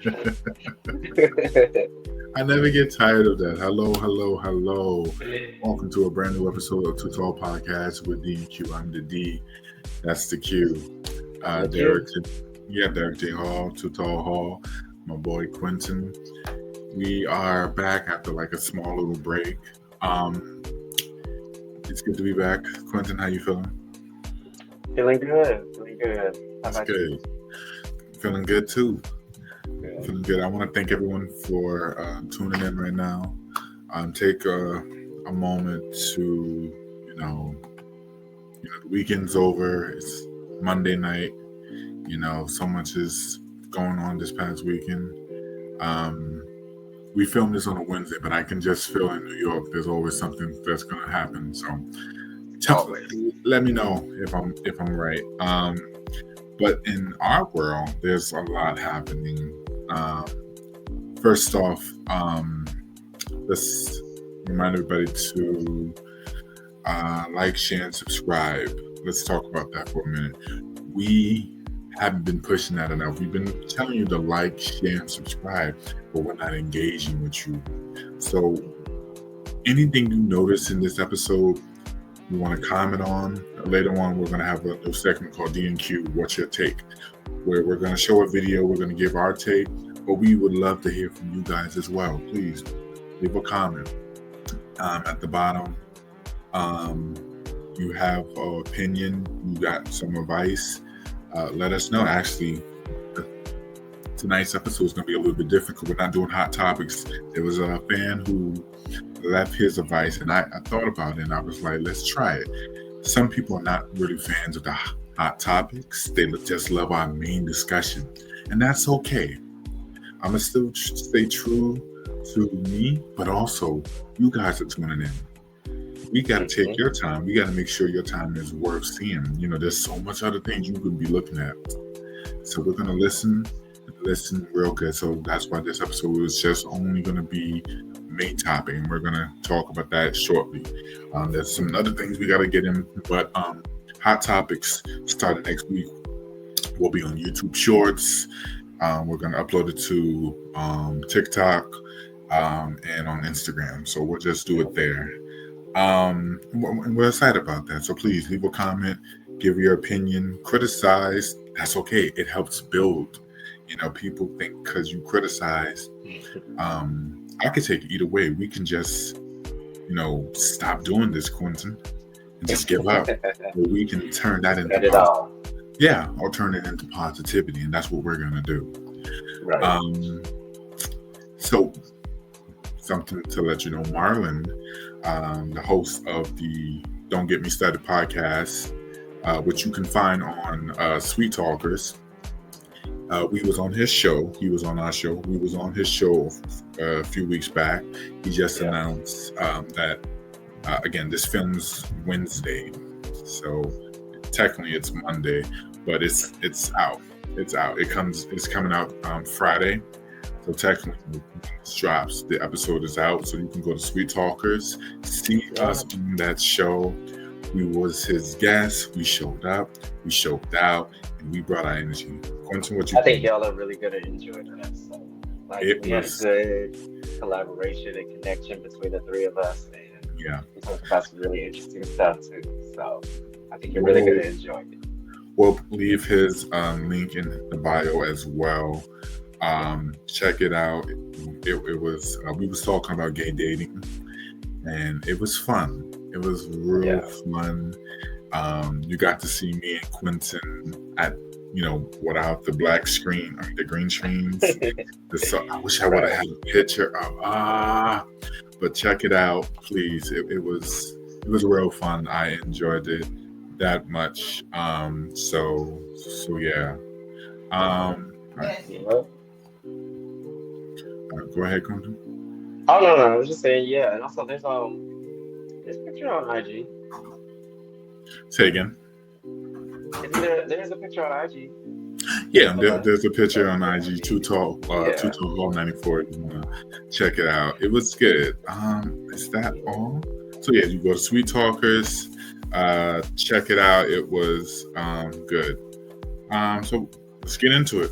I never get tired of that. Hello. Welcome to a brand new episode of 2Tall Podcast with D&Q. I'm the D. That's the Q. Derek J. Hall, 2Tall Hall. My boy Quentin. We are back after like a small little break. It's good to be back. Quentin, how you feeling? Feeling good. How about you? Feeling good too. Feeling good. I want to thank everyone for tuning in right now. Take a moment to, the weekend's over. It's Monday night. So much is going on this past weekend. We filmed this on a Wednesday, but I can just feel in New York there's always something that's going to happen. So let me know if I'm right. But in our world, there's a lot happening. First off, let's remind everybody to like, share, and subscribe. Let's talk about that for a minute. We haven't been pushing that enough. We've been telling you to like, share, and subscribe, but we're not engaging with you. So anything you notice in this episode, you want to comment on. Later on, we're going to have a new segment called D&Q, What's Your Take? Where we're going to show a video, we're going to give our take, but we would love to hear from you guys as well. Please leave a comment. At the bottom, you have an opinion, you got some advice, let us know. Actually, tonight's episode is going to be a little bit different because we're not doing hot topics. There was a fan who left his advice, and I thought about it, and I was like, let's try it. Some people are not really fans of the hot topics. They just love our main discussion, and that's okay. I'm going to still stay true to me, but also you guys are tuning in. We got to take your time. We got to make sure your time is worth seeing. There's so much other things you could be looking at. So we're going to listen real good. So that's why this episode is just only going to be main topic, and we're going to talk about that shortly. There's some other things we got to get in, but hot topics starting next week. We'll be on YouTube Shorts. We're going to upload it to TikTok and on Instagram. So we'll just do it there. We're excited about that. So please leave a comment, give your opinion, criticize. That's okay. It helps build. People think because you criticize, I could take it either way. We can just, stop doing this, Quentin, and just give up. Or we can turn that into or turn it into positivity, and that's what we're gonna do. Right. So something to let you know, Marlon, the host of the Don't Get Me Started podcast, which you can find on Sweet Talkers. We was on his show. He was on our show. We was on his show a few weeks back. He just announced that, again, this film's Wednesday. So technically it's Monday, but it's out. It's out. It's coming out Friday. So technically it drops. The episode is out. So you can go to Sweet Talkers, see us on that show. We was his guest. We showed up. We showed out. And we brought our energy. Quentin, what you think? I think y'all are really going to enjoy that. So, we had a good collaboration and connection between the three of us. And we talked about some really interesting stuff too. So I think you're really going to enjoy it. We'll leave his link in the bio as well. Check it out. It was we was talking about gay dating, and it was fun. It was real fun. You got to see me and Quentin at, without the black screen, the green screens. I wish I would have had a picture of, but check it out, please. It was real fun. I enjoyed it that much. So yeah. Go ahead, Quentin. Oh no, I was just saying, and also there's a picture on IG. Say again. There's a picture on IG. Yeah, there's a picture on IG. 2Tall 94. You wanna check it out? It was good. Is that all? So yeah, you go to Sweet Talkers. Check it out. It was good. So let's get into it.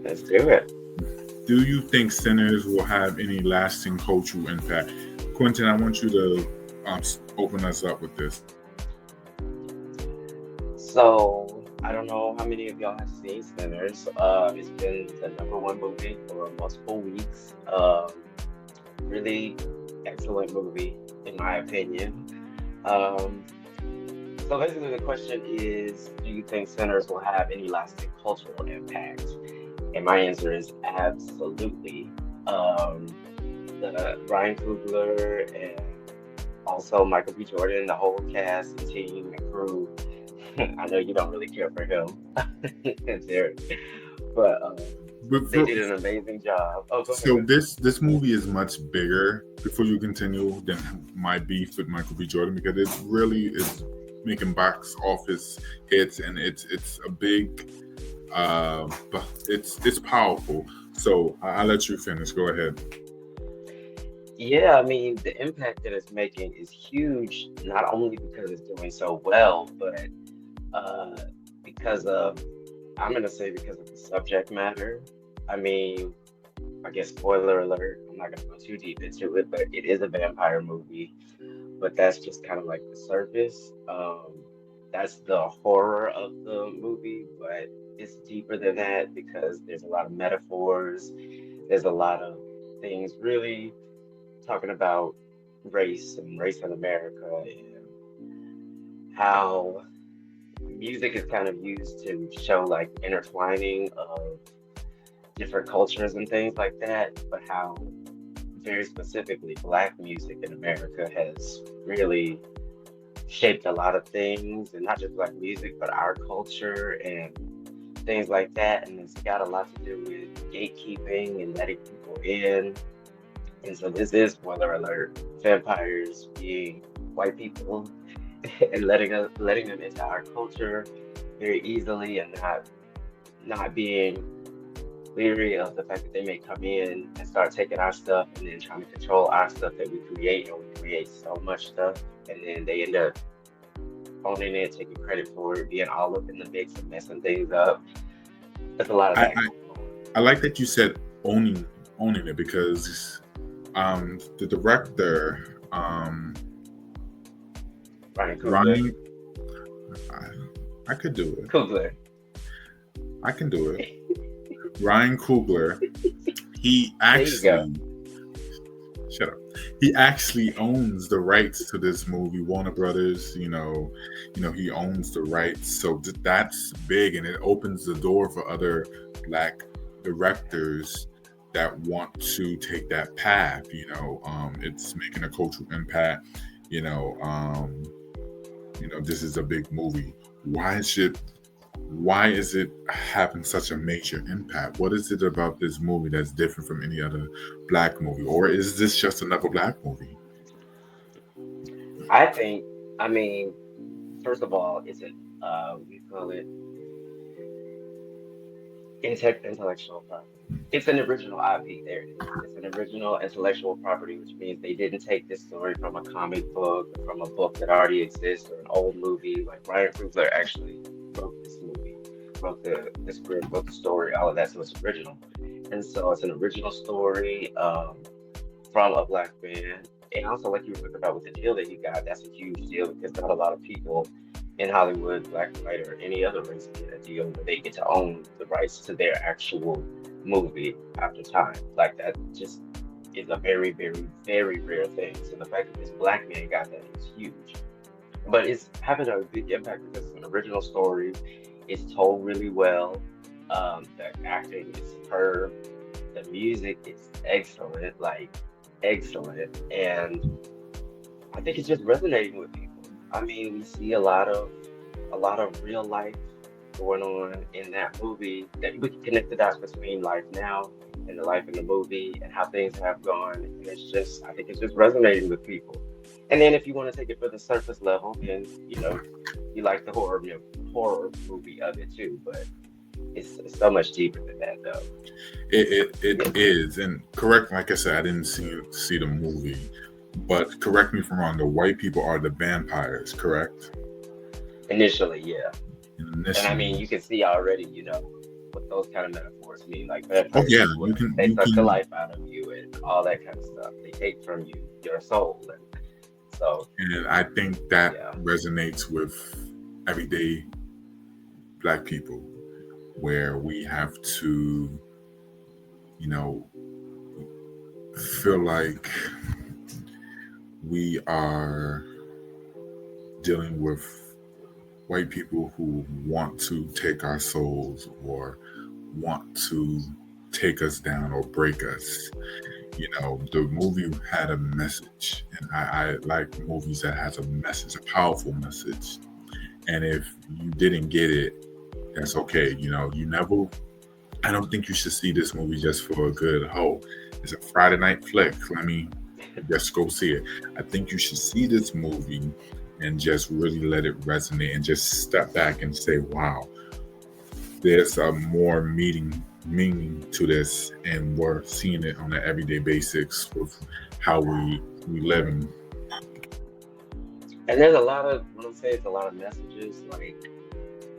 Let's do it. do you think Sinners will have any lasting cultural impact? Quentin, I want you to open us up with this. So I don't know how many of y'all have seen Sinners. It's been the #1 movie for multiple weeks. Really excellent movie, in my opinion. So basically, the question is, do you think Sinners will have any lasting cultural impact? And my answer is absolutely. Ryan Coogler and also Michael B. Jordan, the whole cast and team and crew. I know you don't really care for him, Jared, but they did an amazing job. Oh, go so ahead. this movie is much bigger, before you continue, than my beef with Michael B. Jordan, because it really is making box office hits, and it's a big, but it's powerful. So I'll let you finish. Go ahead. Yeah, I mean, the impact that it's making is huge, not only because it's doing so well, but because of, I'm going to say because of the subject matter. I mean, I guess spoiler alert, I'm not going to go too deep into it, but it is a vampire movie. But that's just kind of like the surface. That's the horror of the movie, but it's deeper than that because there's a lot of metaphors. There's a lot of things really talking about race and race in America and how music is kind of used to show like intertwining of different cultures and things like that, but how very specifically Black music in America has really shaped a lot of things, and not just Black music, but our culture and things like that. And it's got a lot to do with gatekeeping and letting people in. And so this is, spoiler alert, vampires being white people and letting them into our culture very easily, and not being leery of the fact that they may come in and start taking our stuff and then trying to control our stuff that we create, and we create so much stuff, and then they end up owning it, taking credit for it, being all up in the mix and messing things up. There's a lot of that. I like that you said owning it, because the director, Ryan, I could do it. Coogler. I can do it. Ryan Coogler, he actually, shut up. He actually owns the rights to this movie. Warner Brothers, he owns the rights. So that's big, and it opens the door for other Black directors that want to take that path. It's making a cultural impact. This is a big movie. Why is it having such a major impact? What is it about this movie that's different from any other Black movie? Or is this just another Black movie? I mean, first of all, it's we call it intellectual property. It's an original IP. There it is. It's an original intellectual property, which means they didn't take this story from a comic book, or from a book that already exists, or an old movie. Like Ryan Coogler actually wrote this movie, wrote the script, wrote the story, all of that. So it's original, and so it's an original story from a Black man. And also, like you were talking about with the deal that he got, that's a huge deal because not a lot of people in Hollywood, Black, white, or any other race get a deal where they get to own the rights to their actual movie after time. Like that just is a very, very, very rare thing. So the fact that this Black man got that is huge. But it's having a big impact because it's an original story. It's told really well. The acting is superb. The music is excellent, like excellent. And I think it's just resonating with people. I mean, we see a lot of real life going on in that movie, that we can connect the dots between life now and the life in the movie and how things have gone. And I think it's just resonating with people. And then if you want to take it for the surface level, then you like the horror movie of it too. But it's so much deeper than that, though. It is, and correct. Like I said, I didn't see the movie, but correct me if I'm wrong. The white people are the vampires, correct? Initially, yeah. And I mean, you can see already, what those kind of metaphors mean. Like vampires, yeah, they you suck the can, life out of you and all that kind of stuff. They take from you your soul, and so and I think that yeah. resonates with everyday Black people, where we have to, you know, feel like we are dealing with white people who want to take our souls or want to take us down or break us. The movie had a message, and I like movies that has a message, a powerful message. And if you didn't get it, that's okay. You never. I don't think you should see this movie just for a good it's a Friday night flick. Let me just go see it. I think you should see this movie and just really let it resonate and just step back and say, wow, there's a more meaning to this, and we're seeing it on an everyday basis with how we living. And there's a lot of, when I say it's a lot of messages, like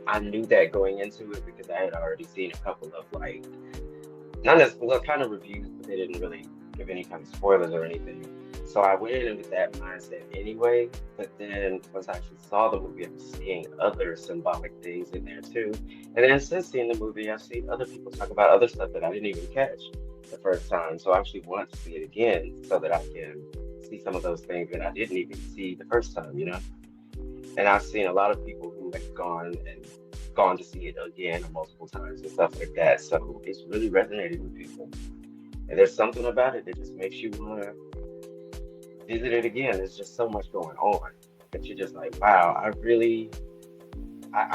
I knew that going into it because I had already seen a couple of like, not as well, kind of reviews, but they didn't really give any kind of spoilers or anything. So I went in with that mindset anyway. But then once I actually saw the movie, I was seeing other symbolic things in there too. And then since seeing the movie, I've seen other people talk about other stuff that I didn't even catch the first time. So I actually want to see it again so that I can see some of those things that I didn't even see the first time, And I've seen a lot of people who have gone to see it again multiple times and stuff like that. So it's really resonated with people. And there's something about it that just makes you want to visit it again. There's just so much going on that you're just like, wow, I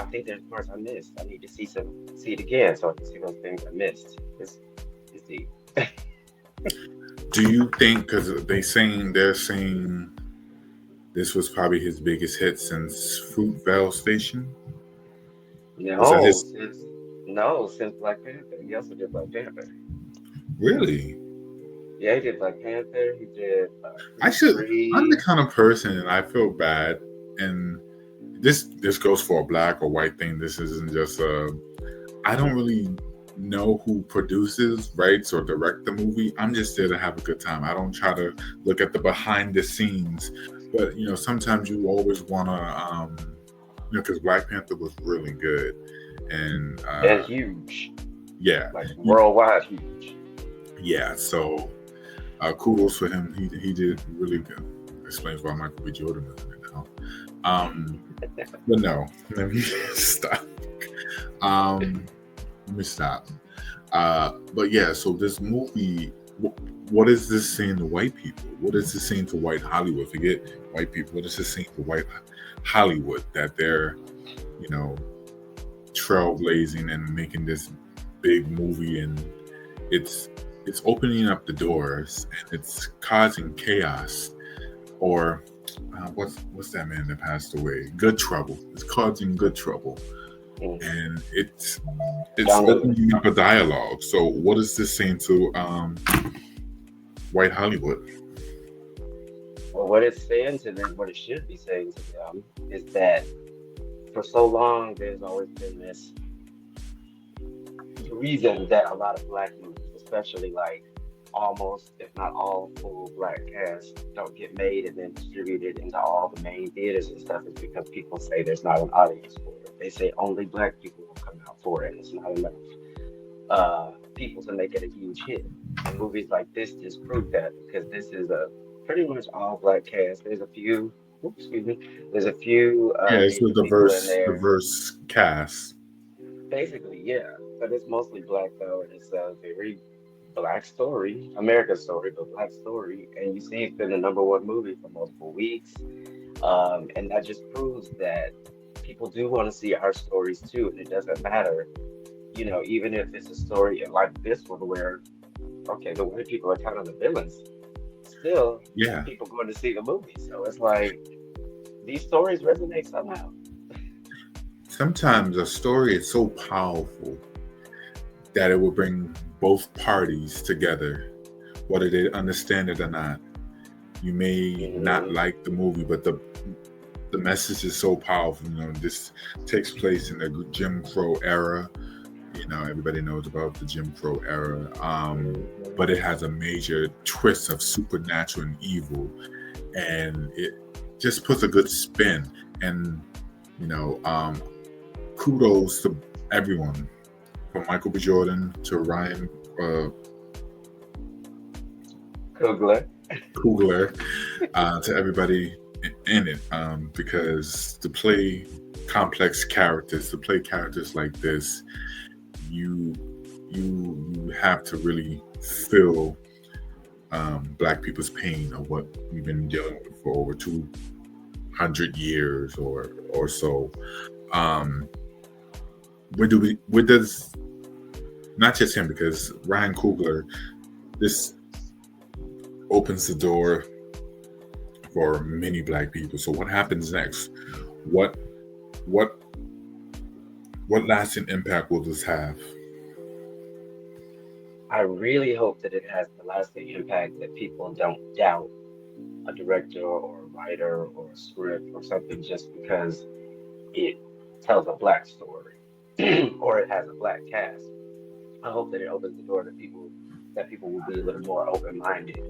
think there's parts I missed. I need to see it again so I can see those things I missed. It's deep. Do you think, because they're saying this was probably his biggest hit since Fruitvale Station? Since Black Panther. He also did Black Panther. Really? Yeah, he did Black Panther. He did. I'm the kind of person, and I feel bad, and this goes for a Black or white thing. This isn't just I don't really know who produces, writes, or direct the movie. I'm just there to have a good time. I don't try to look at the behind the scenes, but sometimes you always want to, because Black Panther was really good and huge. Yeah, like worldwide huge. Yeah, so kudos for him. He did really good. Explains why Michael B. Jordan is in it now. But no, let me stop. Let me stop. But yeah, so this movie, what is this saying to white people? What is this saying to white Hollywood? Forget white people. What is this saying to white Hollywood? That they're, trailblazing and making this big movie, and it's opening up the doors, and it's causing chaos. Or what's that man that passed away? Good trouble. It's causing good trouble. And it's opening up a dialogue. So what is this saying to white Hollywood? Well, what it's saying to them, what it should be saying to them, is that for so long there's always been this reason that a lot of Black movies, especially like almost, if not all, full Black cast don't get made and then distributed into all the main theaters and stuff, is because people say there's not an audience for it. They say only Black people will come out for it. It's not enough people to make it a huge hit. And movies like this just prove that, because this is a pretty much all Black cast. There's a few. There's a few. It's a diverse cast. Basically, yeah, but it's mostly Black though, and it's a very Black story, America's story, but Black story. And you see, it's been the #1 movie for multiple weeks, and that just proves that people do want to see our stories too, and it doesn't matter, even if it's a story like this one where, okay, the white people are kind of the villains. Still, people going to see the movie. So it's like these stories resonate somehow. Sometimes a story is so powerful that it will bring both parties together, whether they understand it or not. You may not like the movie, but the message is so powerful. This takes place in the Jim Crow era. everybody knows about the Jim Crow era, but it has a major twist of supernatural and evil, and it just puts a good spin. And kudos to everyone, from Michael B. Jordan to Ryan Coogler, to everybody in it, because to play complex characters, to play characters like this, you have to really feel Black people's pain of what we've been dealing with for over 200 years or so. Where does, not just him, because Ryan Coogler, this opens the door for many Black people. So what happens next? What lasting impact will this have? I really hope that it has the lasting impact that people don't doubt a director or a writer or a script or something just because it tells a Black story or it has a Black cast. I hope that it opens the door to people, that people will be a little more open-minded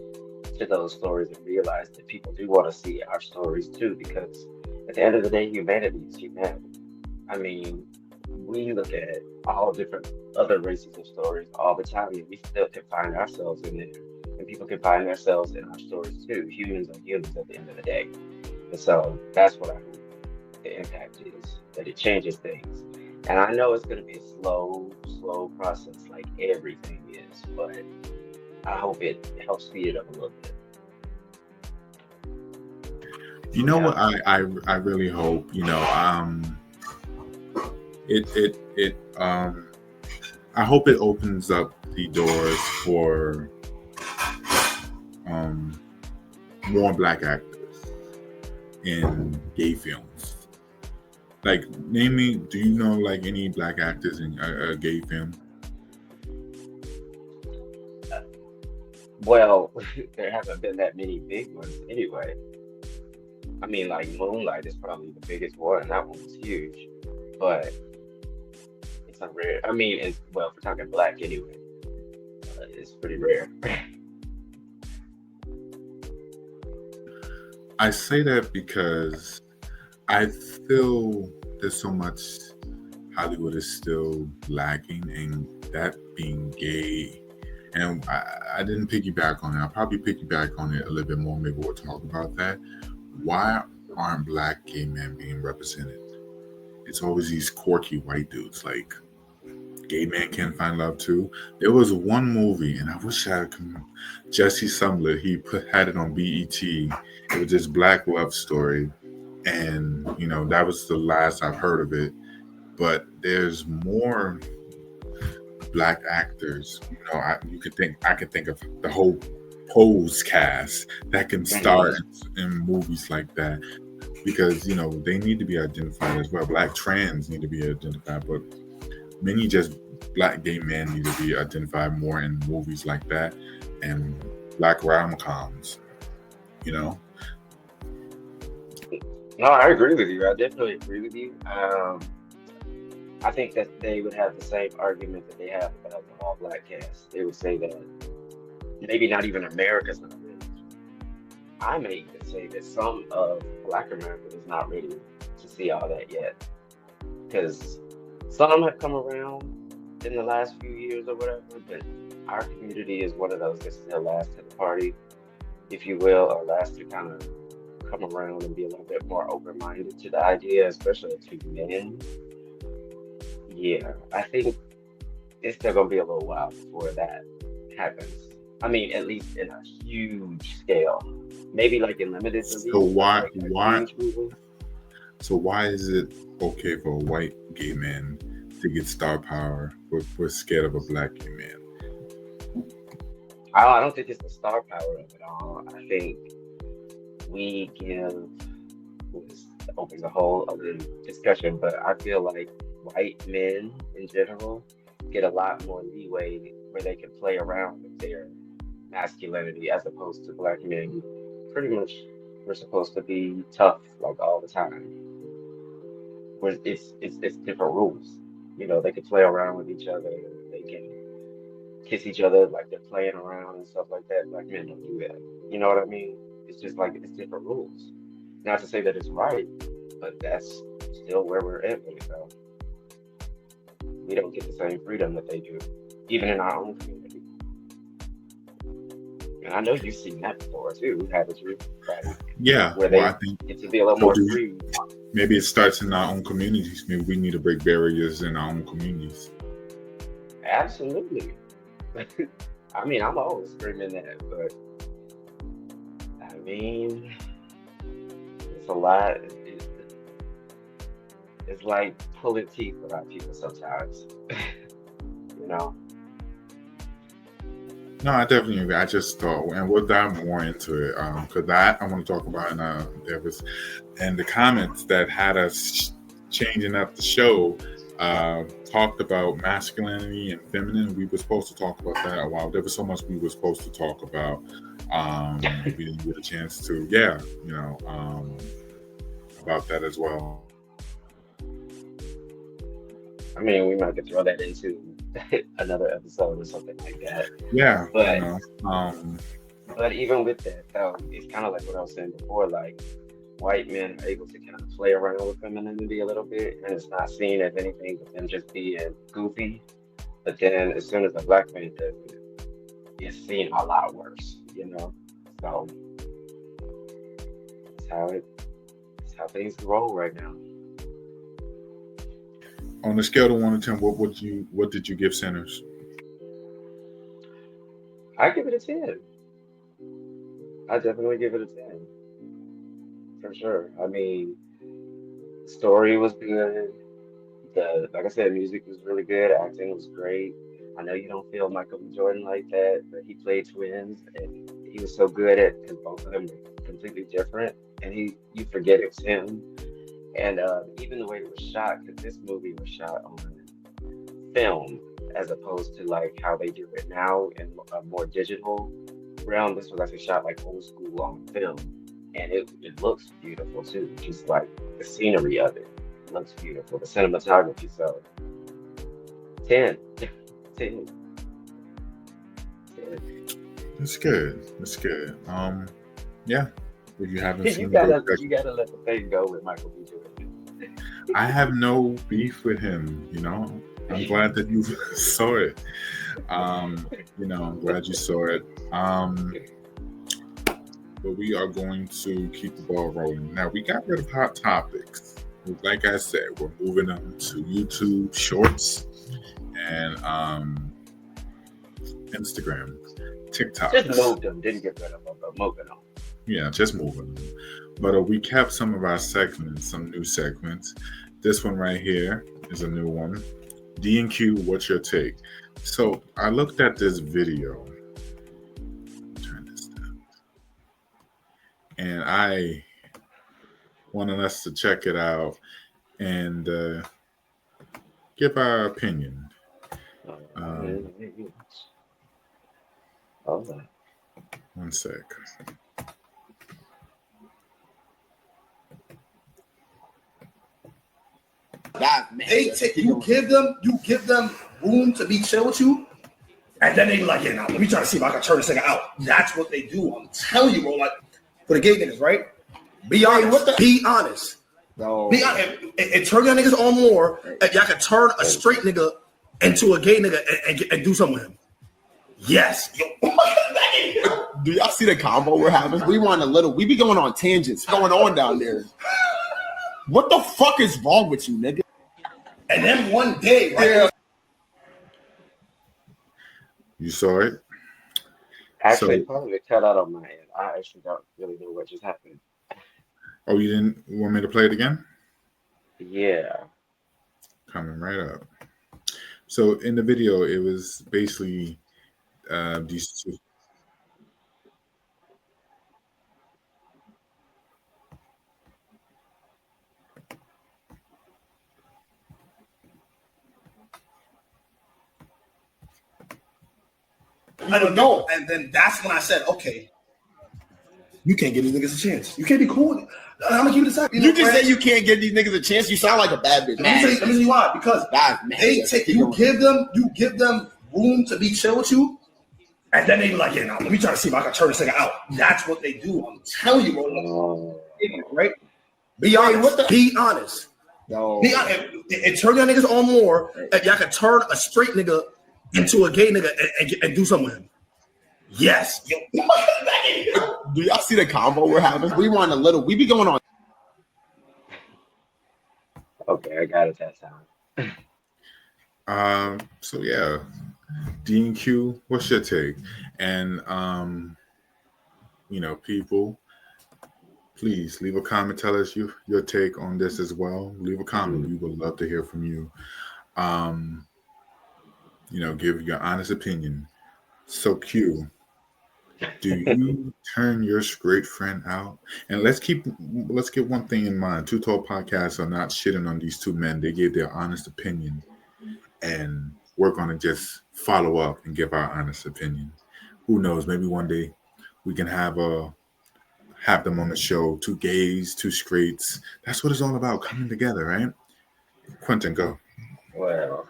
to those stories and realize that people do want to see our stories too, because at the end of the day, humanity is humanity. I mean, we look at all different other races of stories all the time, and we still can find ourselves in there. And people can find themselves in our stories too. Humans are humans at the end of the day. And so that's what I hope the impact is, that it changes things. And I know it's going to be a slow process like everything is, but I hope it helps speed it up a little bit. What I really hope, I hope it opens up the doors for more Black actors in gay films. Like, name me, do you know like any Black actors in a gay film? Well, there haven't been that many big ones anyway. I mean, like Moonlight is probably the biggest one. That one was huge, but it's not rare. I mean, if we're talking Black anyway, it's pretty rare. I say that because I feel there's so much Hollywood is still lacking, and that being gay. And I didn't piggyback on it. I'll probably piggyback on it a little bit more. Maybe we'll talk about that. Why aren't Black gay men being represented? It's always these quirky white dudes. Like, gay men can't find love too. There was one movie, and I wish I could. Jesse Sumler, he had it on BET. It was this Black love story, and that was the last I've heard of it. But there's more Black actors. I can think of the whole Pose cast that can star in movies like that, because they need to be identified as well. Black trans need to be identified, but many just Black gay men need to be identified more in movies like that and Black rom-coms. No, I agree with you. I definitely agree with you. I think that they would have the same argument that they have about the all Black cast. They would say that maybe not even America's not ready. I may even say that some of Black America is not ready to see all that yet, because some have come around in the last few years or whatever, but our community is one of those that still last to the party, if you will, or last to kind of come around and be a little bit more open-minded to the idea, especially to men. Yeah, I think it's still gonna be a little while before that happens. I mean, at least in a huge scale. Maybe like in limited release. So why is it okay for a white gay man to get star power, but we're scared of a Black gay man? I don't think it's the star power of it all. I think we give, this opens a whole other discussion, but I feel like white men in general get a lot more leeway where they can play around with their masculinity, as opposed to Black men. Pretty much, we're supposed to be tough like all the time. Where it's different rules. They can play around with each other. They can kiss each other like they're playing around and stuff like that. Black men don't do that. You know what I mean? It's just like it's different rules. Not to say that it's right, but that's still where we're at with it, though. We don't get the same freedom that they do, even in our own community. And I know you've seen that before too, haven't you? Like, yeah. Where Well, I they think get to be a little more free. maybe it starts in our own communities. Maybe we need to break barriers in our own communities. Absolutely. I mean, I'm always screaming that, but I mean, it's a lot. It's like pulling teeth without people sometimes. you know. No, I definitely agree. I just thought, and we'll dive more into it because I want to talk about, there was, and the comments that had us changing up the show talked about masculinity and feminine. We were supposed to talk about that a while. There was so much we were supposed to talk about. We didn't get a chance to, about that as well. I mean, we might could throw that into another episode or something like that. Yeah, but even with that, though, it's kind of like what I was saying before. Like, white men are able to kind of play around with femininity a little bit, and it's not seen as anything but them just being goofy. But then, as soon as a black man does it, it's seen a lot worse. So it's how things roll right now. On a scale of 1 to 10, what did you give Sinners? I give it a 10. I definitely give it a 10. For sure. I mean, the story was good. Like I said, music was really good. Acting was great. I know you don't feel Michael B. Jordan like that, but he played twins, and he was so good at because both of them were completely different, and you forget it's him. And even the way it was shot, because this movie was shot on film as opposed to like how they do it now in a more digital realm. This was actually shot like old school on film, and it looks beautiful too. Just like the scenery of it looks beautiful. The cinematography, so 10. 10. 10. That's good. Yeah. If you haven't seen you gotta let the thing go with Michael B. Jordan. I have no beef with him, I'm glad that you saw it. I'm glad you saw it. But we are going to keep the ball rolling. Now, we got rid of Hot Topics. Like I said, we're moving them to YouTube Shorts and Instagram, TikTok. Just moved them, didn't get rid of them, but moving them. Yeah, just moving them. But we kept some of our segments, some new segments. This one right here is a new one. D&Q, what's your take? So I looked at this video. Turn this down. And I wanted us to check it out and give our opinion. One sec. You give them room to be chill with you, and then they be like, yeah, now let me try to see if I can turn this thing out. That's what they do. I'm telling you, bro. Like for the gay niggas, right? Be honest. Be honest. No. Be honest. And turn your niggas on more. And y'all can turn a straight nigga into a gay nigga and do something with him. Yes. Do y'all see the combo we're having? We be going on tangents. What's going on down there? What the fuck is wrong with you, nigga? And then one day, right? Yeah. You saw it? Actually, part of it cut out on my end. I actually don't really know what just happened. Oh, you didn't want me to play it again? Yeah. Coming right up. So in the video, it was basically these two. I don't know. And then that's when I said, okay. You can't give these niggas a chance. You can't be cool. I'm gonna keep it aside. You just say you can't give these niggas a chance. You sound like a bad bitch. Let me tell you why. Because you give them room to be chill with you, and then they be like, yeah, now let me try to see if I can turn this nigga out. That's what they do. I'm telling you, bro. Right? Be honest. Be honest. No. Be honest. And turn y'all niggas on more. If y'all can turn a straight nigga into a gay nigga and do something with him. Yes. Yo. Do y'all see the combo we're having? We be going on. Okay, I got it that time. So yeah, D&Q, what's your take? And people, please leave a comment. Tell us your take on this as well. Leave a comment. We would love to hear from you. Give your honest opinion. So Q, do you turn your straight friend out? And let's get one thing in mind. 2Tall Podcasts are not shitting on these two men. They gave their honest opinion, and we're gonna just follow up and give our honest opinion. Who knows? Maybe one day we can have them on the show. Two gays, two straights. That's what it's all about, coming together, right? Quentin, go. Well,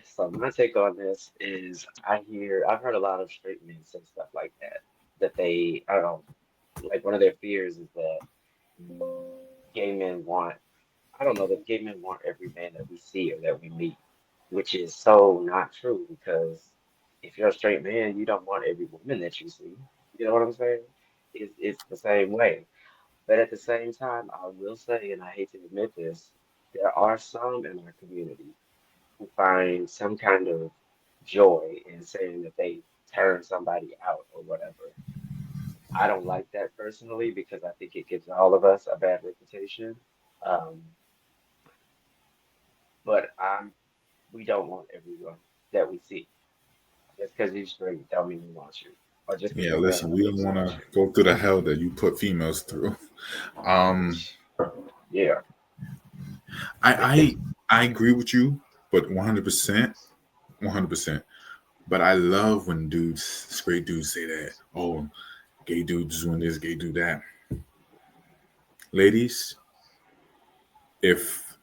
so my take on this is I've heard a lot of straight men say stuff like that they, I don't know, like one of their fears is that gay men want every man that we see or that we meet, which is so not true, because if you're a straight man, you don't want every woman that you see. You know what I'm saying? It's the same way. But at the same time, I will say, and I hate to admit this, there are some in our community who find some kind of joy in saying that they turn somebody out or whatever. I don't like that personally, because I think it gives all of us a bad reputation. But we don't want everyone that we see. Just because you're straight don't mean we want you. Or just listen, we don't want to go through the hell that you put females through. Yeah. I agree with you, but 100%. But I love when straight dudes say that, oh, gay dudes doing this, gay do that. Ladies, if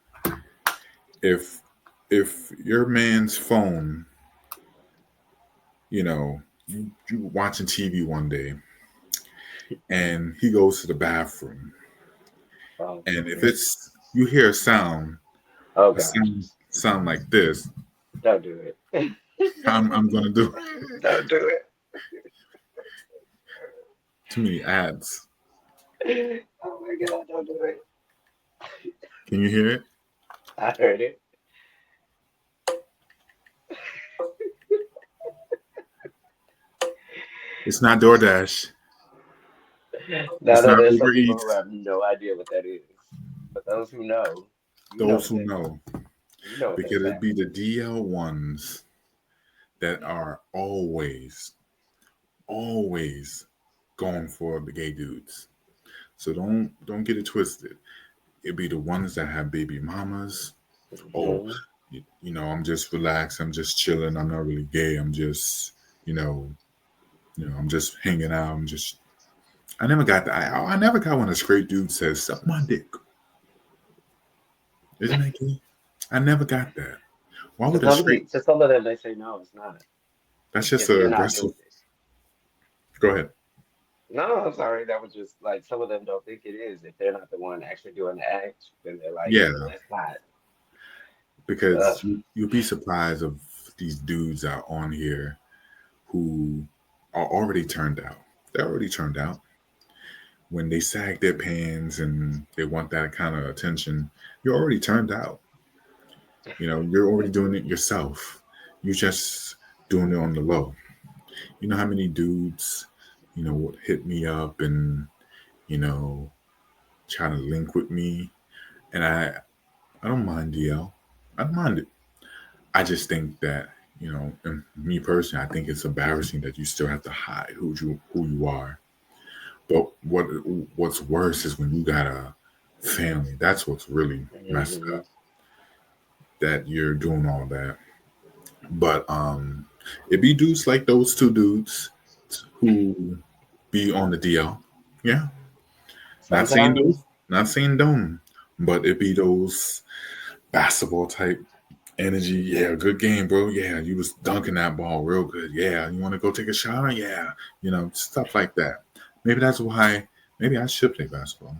your man's phone, you watching TV one day and he goes to the bathroom, and if you hear a sound, sound like this, don't do it. I'm gonna do it. Don't do it. Too many ads. Oh my God, don't do it. Can you hear it? I heard it. It's not DoorDash. There's some people who have no idea what that is. But those who know. Because it'd be the DL ones that are always going for the gay dudes. So don't get it twisted. It'd be the ones that have baby mamas. Oh, I'm just relaxed. I'm just chilling. I'm not really gay. I'm just, I'm just hanging out. I never got that. I never got when a straight dude says, suck my dick. Isn't that gay? I never got that. Why would to some of them, they say, no, it's not. That's just aggressive. Go ahead. No, I'm sorry. That was just like, some of them don't think it is. If they're not the one actually doing the act, then they're like, that's not. Because you'll be surprised of these dudes out on here who are already turned out. They're already turned out. When they sag their pants and they want that kind of attention, you're already turned out. You're already doing it yourself. You're just doing it on the low. You know how many dudes, would hit me up and, try to link with me. And I don't mind DL. I don't mind it. I just think that, and me personally, I think it's embarrassing that you still have to hide who you are. But what's worse is when you got a family. That's what's really messed up. That you're doing all that. But it be dudes like those two dudes who be on the DL. Yeah. Sometimes. Not saying don't, but it be those basketball type energy. Yeah, good game, bro. Yeah, you was dunking that ball real good. Yeah, you want to go take a shower? Yeah, stuff like that. Maybe that's why. Maybe I should play basketball.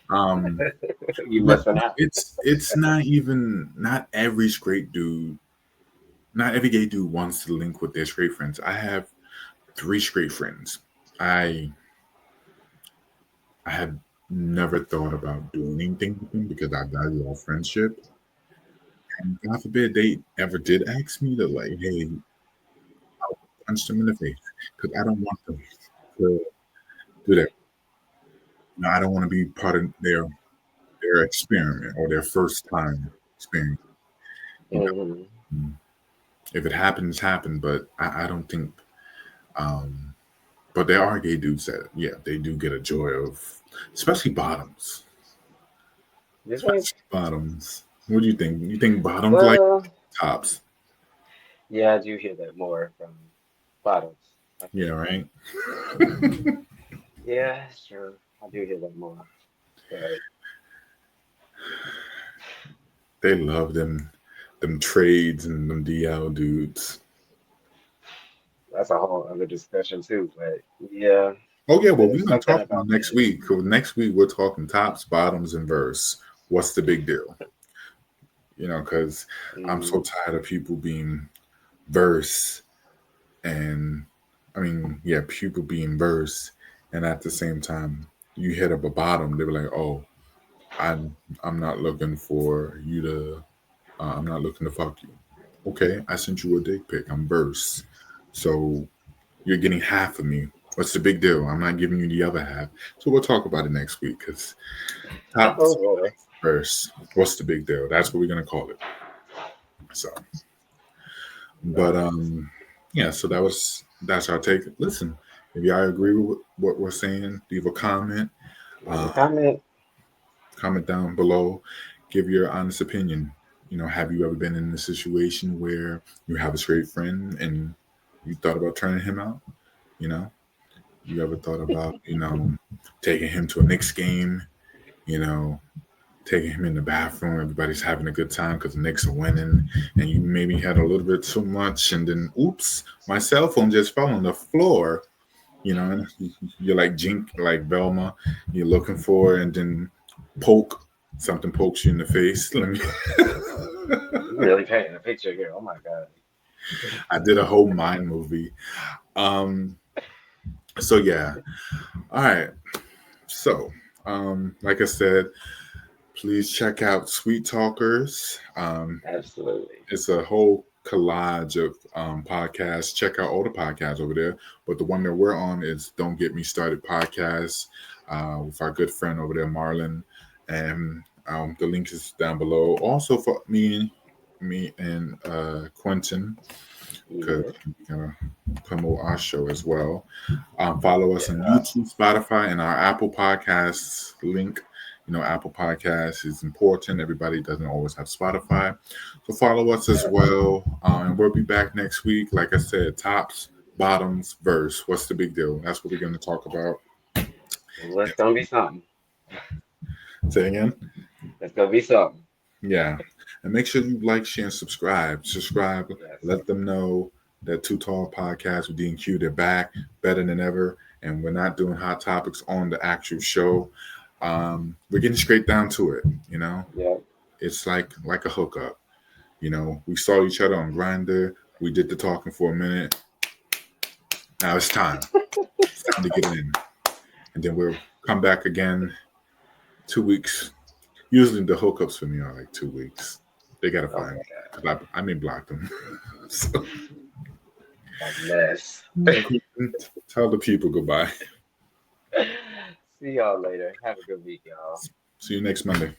You But missing out. it's not every straight dude. Not every gay dude wants to link with their straight friends. I have 3 straight friends. I had never thought about doing anything with them because I value our friendship. And God forbid they ever did ask me to, like, hey, I'll punch them in the face because I don't want them to do that. I don't want to be part of their experiment or their first time experience. You Mm-hmm. know, if it happens, happen. But I don't think. Um, but there are gay dudes that, yeah, they do get a joy of, especially bottoms. You think? Especially bottoms. What do you think? You think bottoms like Well, tops? yeah, I do hear that more from bottoms. I Yeah, think. right. Yeah, sure. I do hear that more. But They love them trades and them DL dudes. that's a whole other discussion too. But yeah, Oh yeah, well we're there's gonna something talk about about next that. week. 'Cause next week we're talking tops, bottoms, and verse. What's the big deal? Because I'm so Mm, tired of people being verse and yeah, people being verse, and at the same time you hit up a bottom, they were like, oh, I'm not looking for you to, I'm not looking to fuck you. Okay, I sent you a dick pic. I'm verse, so you're getting half of me. What's the big deal? I'm not giving you the other half. So we'll talk about it next week because oh tops boy. verse. What's the big deal? That's what we're gonna call it. So, but yeah. So that's our take. Listen, if y'all agree with what we're saying, leave a comment. Leave a Uh, comment. comment down below. Give your honest opinion. Have you ever been in a situation where you have a straight friend and you thought about turning him out? You know, you ever thought about taking him to a Knicks game? You know, taking him in the bathroom. Everybody's having a good time because the Knicks are winning, and you maybe had a little bit too much, and then oops, my cell phone just fell on the floor. And you're like Jink, like Velma. You're looking for it, and then something pokes you in the face. You really painting a picture here. Oh my God. I did a whole mind movie. Um, so yeah. All right. So, like I said, please check out Sweet Talkers. Absolutely. It's a whole collage of podcasts. Check out all the podcasts over there. But the one that we're on is Don't Get Me Started podcast with our good friend over there, Marlon. And the link is down below. Also for me and Quentin, because Yeah. we're going to promote our show as well. Follow us on YouTube, Spotify, and our Apple Podcasts link. Apple Podcasts is important. Everybody doesn't always have Spotify. So follow us as well. And we'll be back next week. Like I said, tops, bottoms, verse. What's the big deal? That's what we're going to talk about. Well, it's gonna be something. Say again? It's gonna be something. Yeah. And make sure you like, share, and subscribe. Subscribe. Yes. Let them know that 2Tall Podcast with D&Q, they're back better than ever. And we're not doing hot topics on the actual show. We're getting straight down to it. Yeah. It's like a hookup. We saw each other on Grindr. We did the talking for a minute. Now it's time. It's time to get in. And then we'll come back again 2 weeks. Usually the hookups for me are like 2 weeks. They got to Oh find my me. God. 'Cause I may block them. So, A mess. tell the people goodbye. See y'all later. Have a good week, y'all. See you next Monday.